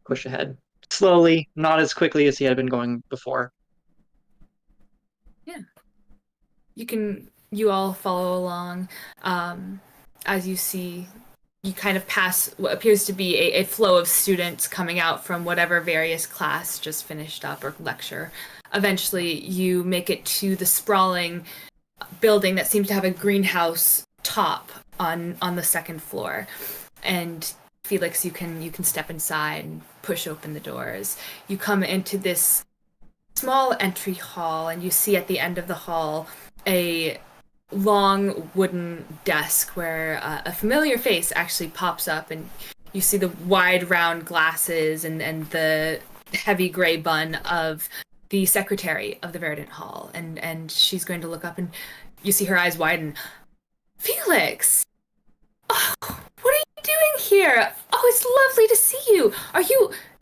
push ahead. Slowly, not as quickly as he had been going before. Yeah. You all follow along. As you see, you kind of pass what appears to be a flow of students coming out from whatever various class just finished up or lecture. Eventually, you make it to the sprawling building that seems to have a greenhouse top on the second floor. And Felix, you can step inside and push open the doors. You come into this small entry hall, and you see at the end of the hall a long wooden desk where a familiar face actually pops up, and you see the wide round glasses and the heavy gray bun of the secretary of the Verdant Hall, and she's going to look up, and you see her eyes widen. Felix! Oh, what are you doing here? Oh, it's lovely to see you.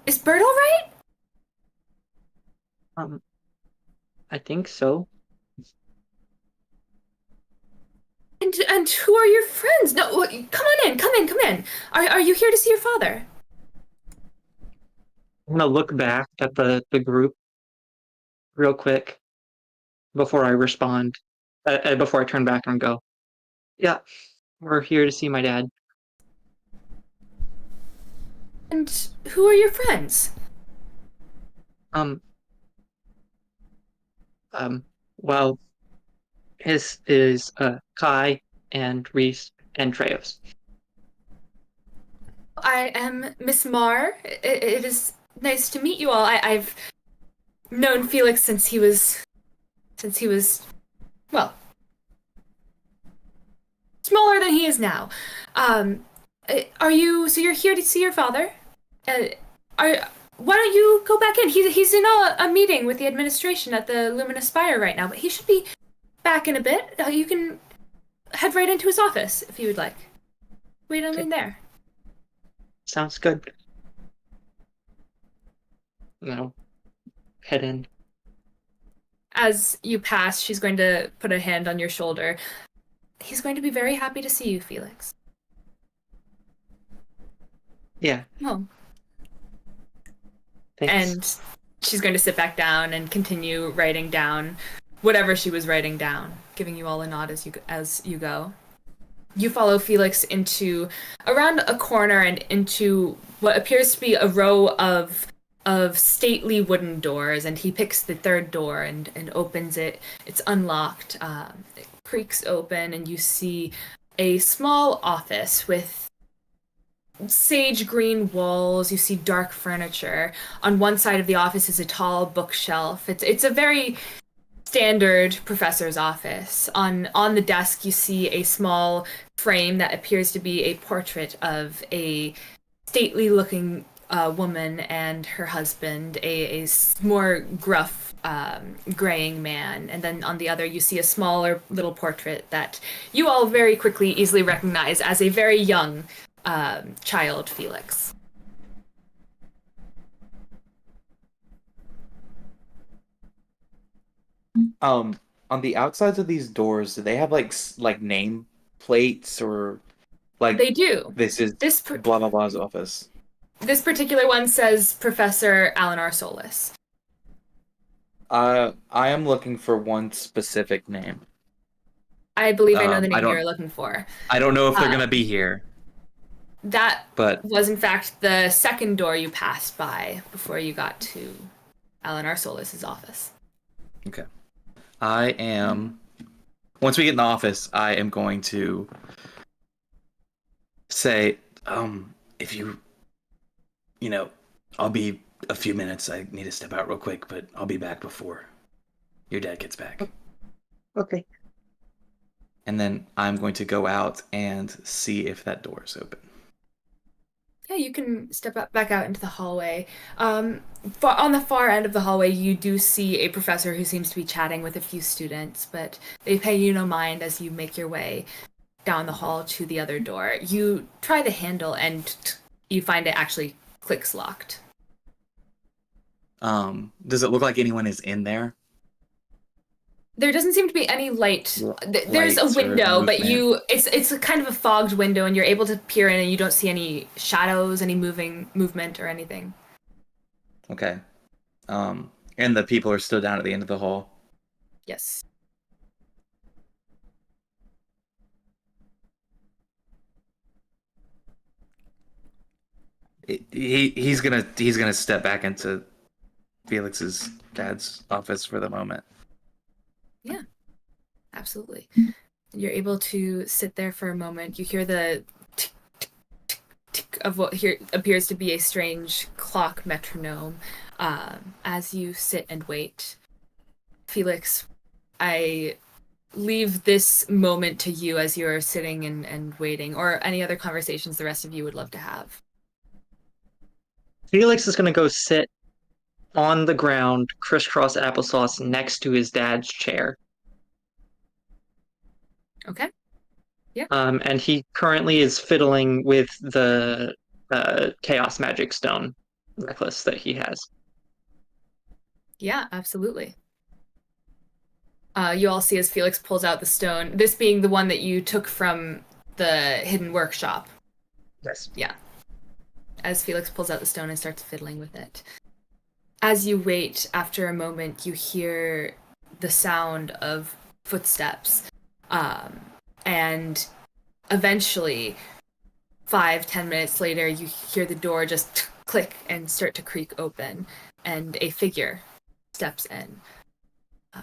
Is Bert all right? Um, I think so. And who are your friends? No, come on in, come in, come in. Are you here to see your father? I'm gonna look back at the group real quick before I respond, before I turn back and go, yeah, we're here to see my dad. And who are your friends? Um, well, his is Kai and Reese and Treos. I am Miss Marr. It is nice to meet you all. I've known Felix since he was, well, smaller than he is now. So you're here to see your father? Why don't you go back in? He's in a meeting with the administration at the Luminous Spire right now, but he should be back in a bit. You can head right into his office if you would like. Wait on in there. Sounds good. Head in. As you pass, she's going to put a hand on your shoulder. He's going to be very happy to see you, Felix. Yeah. Oh. Thanks. And she's going to sit back down and continue writing down whatever she was writing down, giving you all a nod as you go. You follow Felix around a corner and into what appears to be a row of stately wooden doors, and he picks the third door and opens it. It's unlocked. It creaks open, and you see a small office with sage green walls. You see dark furniture. On one side of the office is a tall bookshelf. It's a very standard professor's office. On the desk, you see a small frame that appears to be a portrait of a stately-looking woman and her husband, a more gruff, graying man. And then on the other, you see a smaller little portrait that you all very quickly, easily recognize as a very young child, Felix. On the outsides of these doors, do they have like name plates or like They do. this is blah blah blah's office? This particular one says Professor Alinar Solis. I am looking for one specific name. I believe I know the I name don't- you're looking for. I don't know if they're gonna be here, That but was in fact the second door you passed by before you got to Alinar Solis's office. okay. Once we get in the office, I am going to say, if I'll be a few minutes. I need to step out real quick, but I'll be back before your dad gets back. Okay. And then I'm going to go out and see if that door is open. Yeah, you can step back out into the hallway. On the far end of the hallway, you do see a professor who seems to be chatting with a few students, but they pay you no mind as you make your way down the hall to the other door. You try the handle, and you find it actually clicks locked. Does it look like anyone is in there? There doesn't seem to be any light. There's a Lights or window, but movement. it's a kind of a fogged window, and you're able to peer in, and you don't see any shadows, any movement, or anything. Okay. And the people are still down at the end of the hall. Yes. He's gonna step back into Felix's dad's office for the moment. Yeah, absolutely. You're able to sit there for a moment. You hear the tick, tick, tick, tick of what here appears to be a strange clock metronome as you sit and wait. Felix, I leave this moment to you as you're sitting and waiting, or any other conversations the rest of you would love to have. Felix is going to go sit on the ground, crisscross applesauce, next to his dad's chair. Okay. And he currently is fiddling with the Chaos Magic Stone necklace that he has. Yeah, absolutely. You all see as Felix pulls out the stone, this being the one that you took from the hidden workshop. Yes. Yeah. As Felix pulls out the stone and starts fiddling with it. As you wait, after a moment, you hear the sound of footsteps. And eventually, 5-10 minutes later, you hear the door just click and start to creak open, and a figure steps in.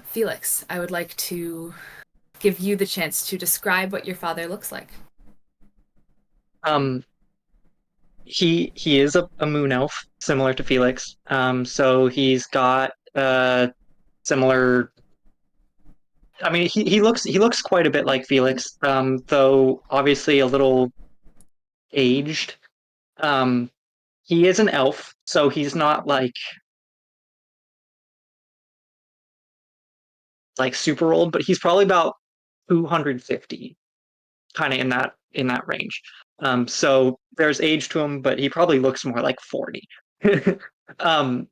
Felix, I would like to give you the chance to describe what your father looks like. He is a moon elf, similar to Felix. So he's got similar. I mean, he looks quite a bit like Felix, though obviously a little aged. He is an elf, so he's not like super old, but he's probably about 250, kind of in that range. So there's age to him, but he probably looks more like 40. um,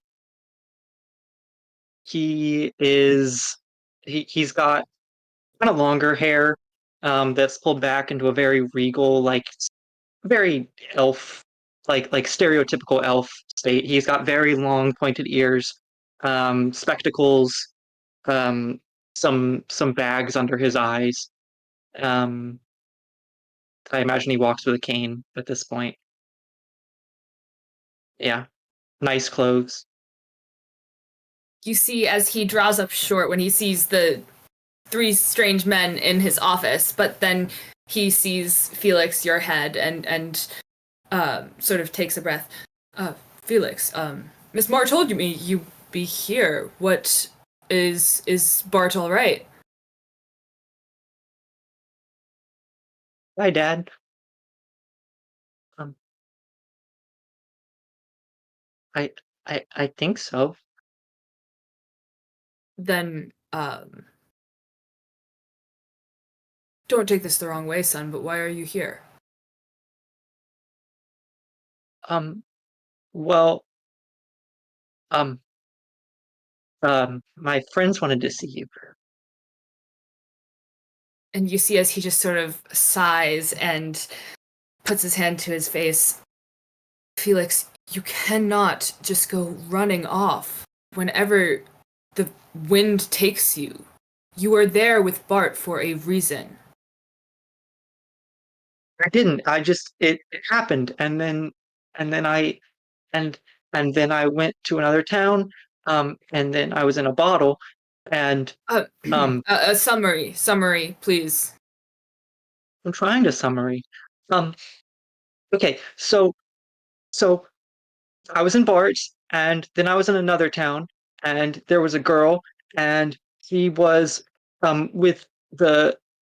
he's got kind of longer hair that's pulled back into a very regal, like very elf, like stereotypical elf state. He's got very long pointed ears, spectacles, um, some bags under his eyes. I imagine he walks with a cane at this point. Yeah, nice clothes. You see as he draws up short when he sees the 3 strange men in his office, but then he sees Felix, your head, and sort of takes a breath. Felix, Miss Moore told me you be here. What is Bart all right? Hi, Dad. I I think so. Then, don't take this the wrong way, son, but why are you here? Well, my friends wanted to see you. And you see as he just sort of sighs and puts his hand to his face. Felix, you cannot just go running off whenever the wind takes you. You are there with Bart for a reason. I didn't. It happened, and then I and then I went to another town, and then I was in a bottle, and a summary, please. I'm trying to summary. Okay, so I was in Bart's, and then I was in another town, and there was a girl, and she was with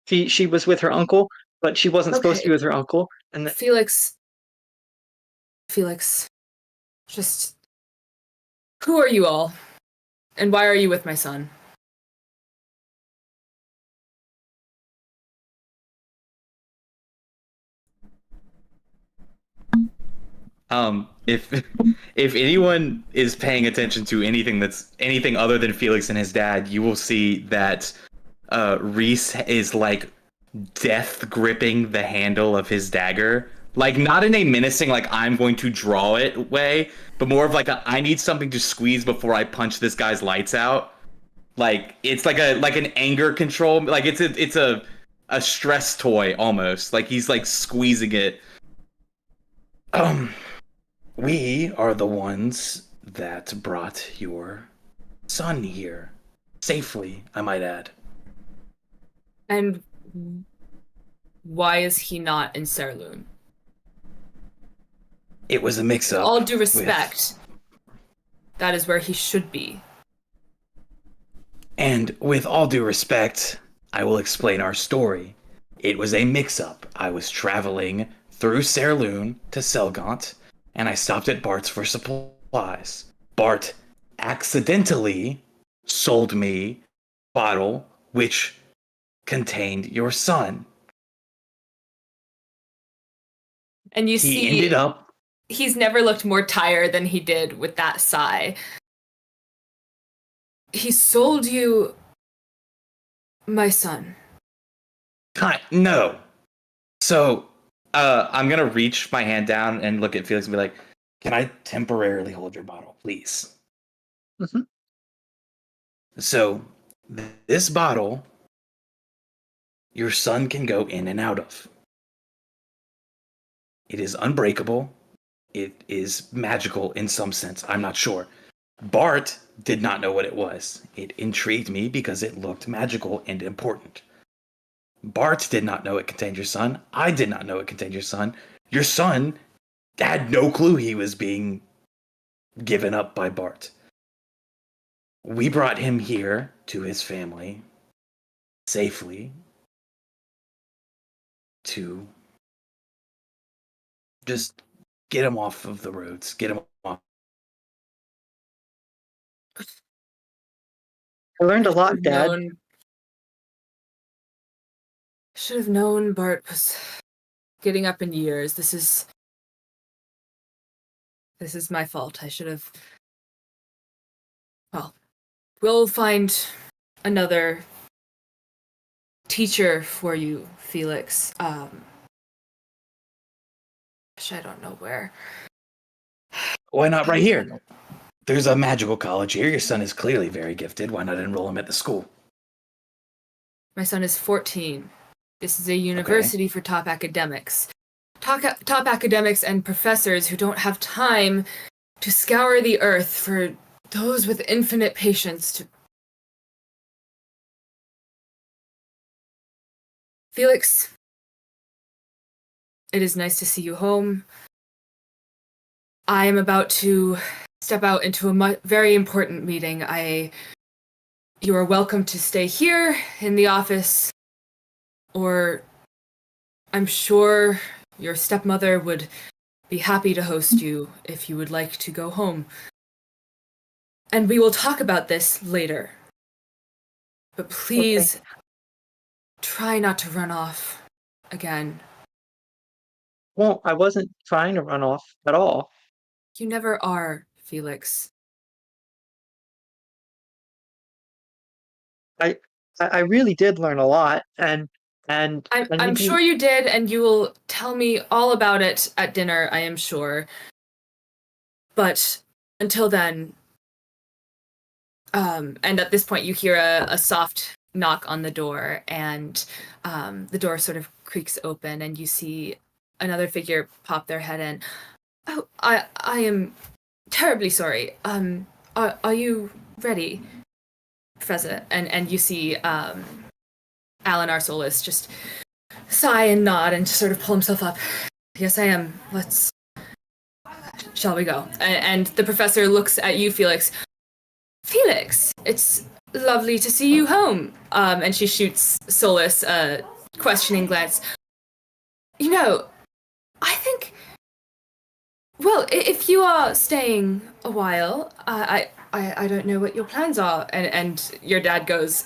she was with her uncle, but she wasn't supposed to be with her uncle. And Felix, just who are you all, and why are you with my son? If if anyone is paying attention to anything that's anything other than Felix and his dad, you will see that Reese is like death gripping the handle of his dagger, like not in a menacing like I'm going to draw it way, but more of like a I need something to squeeze before I punch this guy's lights out. Like it's like an anger control, like it's a stress toy almost. Like he's like squeezing it. We are the ones that brought your son here. Safely, I might add. And why is he not in Serloon? It was a mix-up. All due respect, that is where he should be. And with all due respect, I will explain our story. It was a mix-up. I was traveling through Serloon to Selgant, and I stopped at Bart's for supplies. Bart accidentally sold me a bottle which contained your son. And you He see, ended up. He's never looked more tired than he did with that sigh. He sold you My son. No. So, I'm gonna reach my hand down and look at Felix and be like, "Can I temporarily hold your bottle, please?" Mhm. So, this bottle, your son can go in and out of. It is unbreakable. It is magical in some sense. I'm not sure. Bart did not know what it was. It intrigued me because it looked magical and important. Bart did not know it contained your son. I did not know it contained your son. Your son had no clue he was being given up by Bart. We brought him here to his family safely to just get him off of the roads, get him off. I learned a lot, Dad. Should have known Bart was getting up in years. This is my fault. I should have. Well, we'll find another teacher for you, Felix. I don't know where. Why not right here? There's a magical college here. Your son is clearly very gifted. Why not enroll him at the school? My son is 14. This is a university for top academics. Top academics and professors who don't have time to scour the earth for those with infinite patience to... Felix, it is nice to see you home. I am about to step out into a very important meeting. You are welcome to stay here in the office, or I'm sure your stepmother would be happy to host you if you would like to go home. And we will talk about this later. But please, try not to run off again. Well, I wasn't trying to run off at all. You never are, Felix. I really did learn a lot, and I'm sure you did, and you will tell me all about it at dinner, I am sure. But until then, and at this point you hear a soft knock on the door, and the door sort of creaks open, and you see another figure pop their head in. Oh, I am terribly sorry. Are you ready, Professor? And you see Alan Arsolis just sigh and nod and sort of pull himself up. Yes, I am. Shall we go? And the professor looks at you, Felix. Felix, it's lovely to see you home. And she shoots Solus a questioning glance. You know, I think... Well, if you are staying a while, I don't know what your plans are. And your dad goes,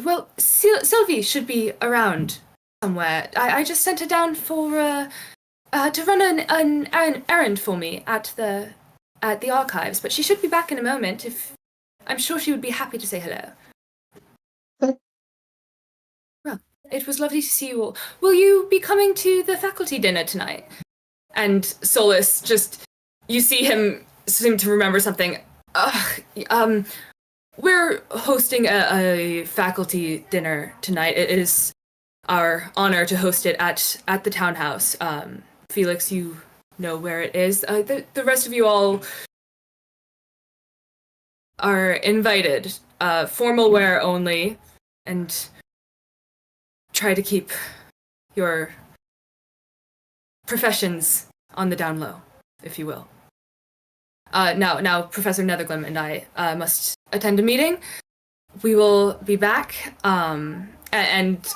well, Sylvie should be around somewhere. I just sent her down for to run an errand for me at the archives, but she should be back in a moment. I'm sure she would be happy to say hello. Well, it was lovely to see you all. Will you be coming to the faculty dinner tonight? And Solus just, you see him seem to remember something. We're hosting a faculty dinner tonight. It is our honor to host it at the townhouse. Felix, you know where it is. The rest of you all are invited. Formal wear only, and try to keep your professions on the down low, if you will. Now, Professor Netherglim and I must attend a meeting. We will be back, and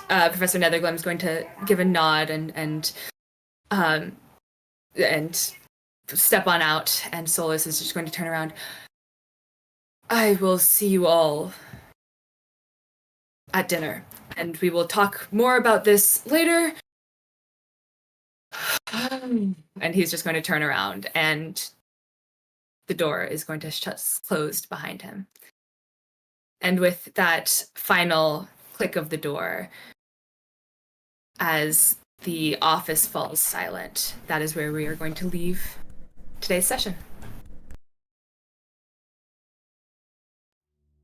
Professor Netherglim is going to give a nod and step on out, and Solus is just going to turn around. I will see you all at dinner, and we will talk more about this later. And he's just going to turn around, and the door is going to closed behind him. And with that final click of the door, as the office falls silent, that is where we are going to leave today's session.